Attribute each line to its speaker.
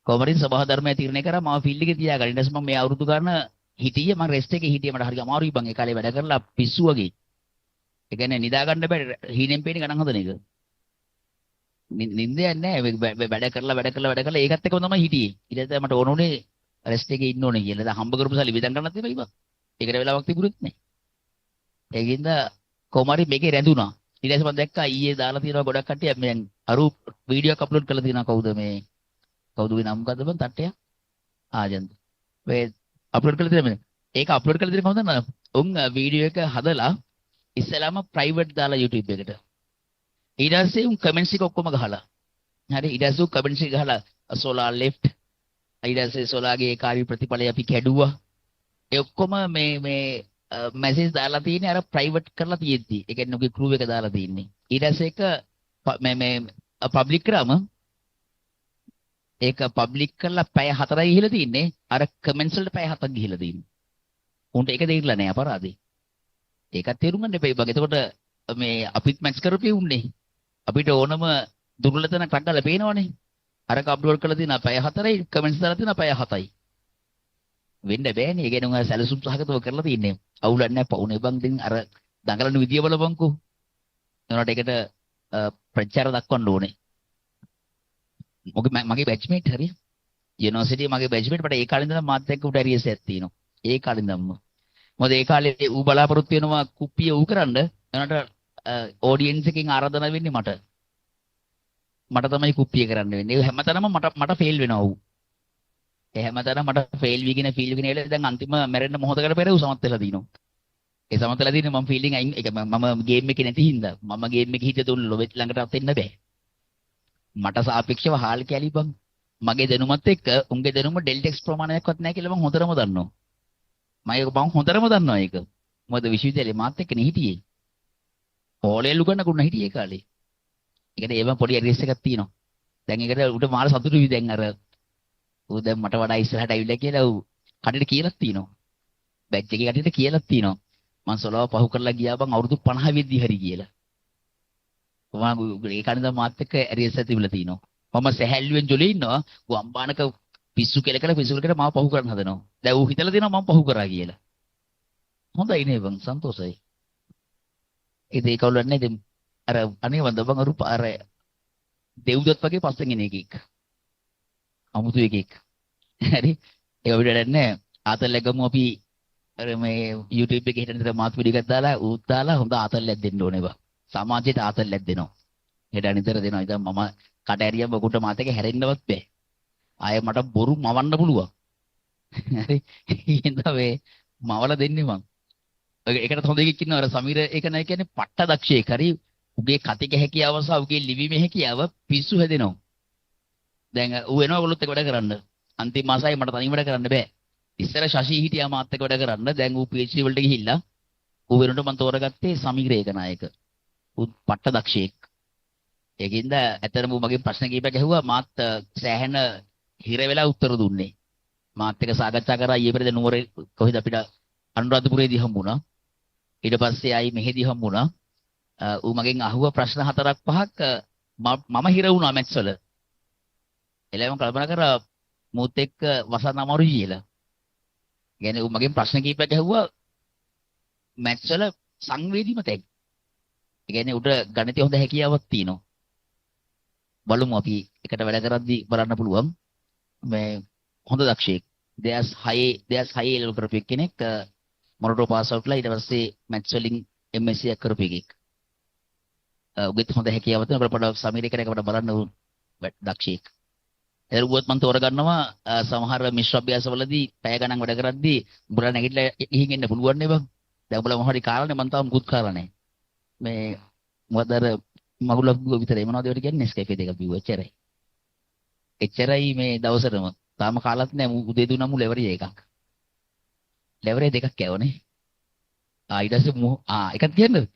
Speaker 1: කොමරින් සභා ධර්මයේ තීරණය කරා මම ෆීල්ඩ් එකේ තියාගන්න. ඊට පස්සේ මම මේ අවුරුදු ගන්න හිටියේ මම රෙස්ට් එකේ හිටියේ මට හරි අමාරුයි බං ඒ කාලේ වැඩ කරලා පිස්සු වගේ. ඒ කියන්නේ නිදා ගන්න බෑ හීනෙන් පේන ගණන් හදන එක. නිින්දයක් නැහැ වැඩ කරලා ඒකත් එක්කම තමයි හිටියේ. ඊට පස්සේ මට ඕන උනේ රෙස්ට් එකේ ඉන්න ඕනේ කියලා. දැන් හම්බ කරපු සල්ලි විදන් ගන්නත් එපා ඉබා. ඒකට වෙලාවක් තිබුණෙත් නැහැ. ඒකින්ද කොමාරි මේකේ රැඳුණා. ඊට පස්සේ මම දැක්කා ඊයේ දාලා තියෙනවා ගොඩක් කට්ටිය මම අරු වීඩියෝ එක අප්ලෝඩ් කරලා තියෙනවා කවුද මේ නම මොකද්ද බං තට්ටය ආජන්ත මේ අප්ලෝඩ් කරලා තියෙනවා ඒක අප්ලෝඩ් කරලා තියෙන කොහොමද උන් වීඩියෝ එක හදලා ඉස්සෙල්ලාම ප්‍රයිවට් දාලා YouTube එකට ඊට පස්සේ උන් කමෙන්ට්ස් එක ඔක්කොම ගහලා හරි ඊට පස්සේ උන් කමෙන්ට්ස් එක ගහලා සෝලාර් ලෙෆ්ට් ඊට පස්සේ සෝලාර්ගේ කාර්ය ප්‍රතිඵලය අපි කැඩුවා ඒ ඔක්කොම මේ මැසේජ් දාලා තියෙන්නේ අර ප්‍රයිවට් කරලා තියෙද්දි ඒ කියන්නේ ඔගේ ක්‍රූ එක දාලා තියෙන්නේ ඊට පස්සේ එක මේ පබ්ලික් කරාම ඒක පබ්ලික් කරලා පැය 4යි ගිහිලා තින්නේ අර කමෙන්ට්ස් වලට පැය 7ක් ගිහිලා තින්නේ උන්ට ඒක දෙයිලා නෑ අපරාධේ ඒකත් තේරුම් ගන්න එපා බං එතකොට මේ අපිත් මැච් කරපේ උන්නේ අපිට ඕනම දුර්වලතනක් රක්ගලා පේනවනේ අරක අප්ලෝඩ් කරලා තියෙන පැය 4යි කමෙන්ට්ස් දාලා තියෙන පැය 7යි වෙන්න බෑනේ ඒ කියන්නේ උන් සැලසුම් සහගතව කරලා තින්නේ අවුලක් නෑ පවුනේ බං දෙන් අර දඟලන විදිය බලපන්කෝ එනකොට ඒකට ප්‍රචාර දක්වන්න ඕනේ මගේ බැච්මේට් හරි යුනිවර්සිටි මගේ බැච්මේට් මට ඒ කාලේ ඉඳන් මාත් එක්ක උඩ ඇරියස් එකක් තියෙනවා ඒ කාලේ ඉඳන්ම මොකද ඒ කාලේ ඌ බලාපොරොත්තු වෙනවා කුප්පිය ඌ කරන්න එනකොට ඔඩියන්ස් එකකින් ආරාධනා වෙන්නේ මට තමයි කුප්පිය කරන්න වෙන්නේ ඒ හැමතැනම මට ෆේල් වෙනවා ඌ ඒ හැමතැනම මට ෆේල් වීගෙන ඉවරලා දැන් අන්තිම මැරෙන්න මොහොතකට පෙර ඌ සමත් වෙලා දිනවා ඒ සමත් වෙලා දිනේ මම ෆීලිං අයින් ඒක මම ගේම් එකේ නැති හින්දා මම ගේම් එකේ හිත දුන්න ලොබෙත් ළඟටත් එන්න බෑ මට සාපේක්ෂව හාල් කැලි බං මගේ දැනුමත් එක්ක උන්ගේ දැනුම ඩෙල්ටෙක්ස් ප්‍රමාණයක්වත් නැහැ කියලා මම හොඳටම දන්නවා මම හොඳටම දන්නවා ඒක මොකද විශ්වවිද්‍යාලේ මාත් එක්ක නේ හිටියේ ඕලේ ලුගන්න හිටියේ කාලේ ඒකට ඒව පොඩි ඇරියස් එකක් තියෙනවා දැන් ඒකට උඩ මාර සතුටුයි දැන් අර ඌ දැන් මට වඩා ඉස්සරහට ඇවිල්ලා කියලා ඌ කඩේට කියලා තියෙනවා බැච් එකේ කඩේට කියලා තියෙනවා මං සොලව පහු කරලා ගියා බං අවුරුදු 50 වෙද්දි හරි කියලා මම ඒ කණින්ද මාත් එක්ක ඇරියස් එක තිබිලා තිනවා මම සැහැල්ලුවෙන් ජොලේ ඉන්නවා ඌ අම්බානක පිස්සු කෙලකට මාව පහු කරන්න හදනවා දැන් ඌ හිතලා දෙනවා මම පහු කරා කියලා හොඳයි නේ බං සන්තෝෂයි ඒක කවුරුත් නැහැ ඉතින් අර අනේ වන්ද බං අර දෙව්දත් වගේ පස්සෙන් එන එකෙක් අමුතු එකෙක් හරි ඒක අපිට වැඩක් නැහැ ආතල්ලක් ගමු අපි අර මේ YouTube එකේ හිටන විතර මාත් වීඩියෝ එකක් දාලා ඌත් දාලා හොඳ ආතල්ලක් දෙන්න ඕනේ බං සමාජයට ආතල්ලක් දෙනවා හෙට අනිතර දෙනවා ඉතින් මම කට ඇරියම් බකුට මාත් එක හැරෙන්නවත් බෑ ආයෙ මට බොරු මවන්න පුළුවන් හරි ඉතින් මේ මවල දෙන්නේ මං ඒකට හොඳ එකෙක් ඉන්නවා අර සමීර ඒක නෑ කියන්නේ පට්ට දක්ෂයෙක් හරි උගේ කතික හැකියාව සහ උගේ ලිවීමේ හැකියාව පිස්සු හැදෙනවා දැන් ඌ එනවා ඔයගොල්ලොත් එක්ක වැඩ කරන්න අන්තිම මාසයි මට තනියම වැඩ කරන්න බෑ ඉස්සර ශෂි හිටියා මාත් එක්ක වැඩ කරන්න දැන් ඌ PhD වලට ගිහිල්ලා ඌ වෙනුවට මම තෝරගත්තේ සමීර ඒකනායක ඌ පට්ට දක්ෂයෙක් ඒකින්ද ඇත්තටම ඌ මගේ ප්‍රශ්න කීපයක් ඇහුවා මාත් සෑහෙන හිර වෙලා උත්තර දුන්නේ මාත් එක්ක සාකච්ඡා කරා ඊයේ පෙරේද නුවර කොහෙද අපිට අනුරාධපුරේදී හම්බුණා ඊට පස්සේ ආයි මෙහෙදී හම්බුණා ඌ මගෙන් අහුවා ප්‍රශ්න 4-5ක් මම හිර වුණා මැත්ස් වල එළම කල්පනා කරා මුත් එක්ක වසන් අමාරුයි කියලා කියන්නේ ඌ මගෙන් ප්‍රශ්න කීපයක් ඇහුවා මැත්ස් වල සංවේදීම තැන් ඒ කියන්නේ උඩ ගණිතය හොඳ හැකියාවක් තියෙනවා බලමු අපි එකට වැඩ කරද්දී බලන්න පුළුවන් මේ හොඳ දක්ෂයෙක් දෙයස් 6 ලෙවල් කරපු කෙනෙක් මොරටුව පාස් අවුට් ලා ඊට පස්සේ මැත්ස් වලින් MSc එක කරපු එකෙක් උගෙත් හොඳ හැකියාවක් තියෙනවා අපිට සමීර කෙනෙක් අපිට බලන්න දක්ෂයෙක් එරුවත් මම තෝරගන්නවා සමහර මිශ්‍ර අභ්‍යාසවලදී පැය ගණන් වැඩ කරද්දී උඹලා නැගිටලා ගිහින් එන්න පුළුවන් නේ බං දැන් උඹලා මොහොරි කාලානේ මම තාම මුකුත් කාලා නැහැ මේ මොකද අර මගුලක් බිව්ව විතරයි මොනවද ඒකට කියන්නේ ස්කැෆේ දෙකක් බිව්ව එච්චරයි මේ දවසටම තාම කාලත් නැහැ උදේ දුන්නම ලෙවරේ එකක් ලෙවරේ දෙකක් කෑවනේ ඊට පස්සේ එකක් කියන්නද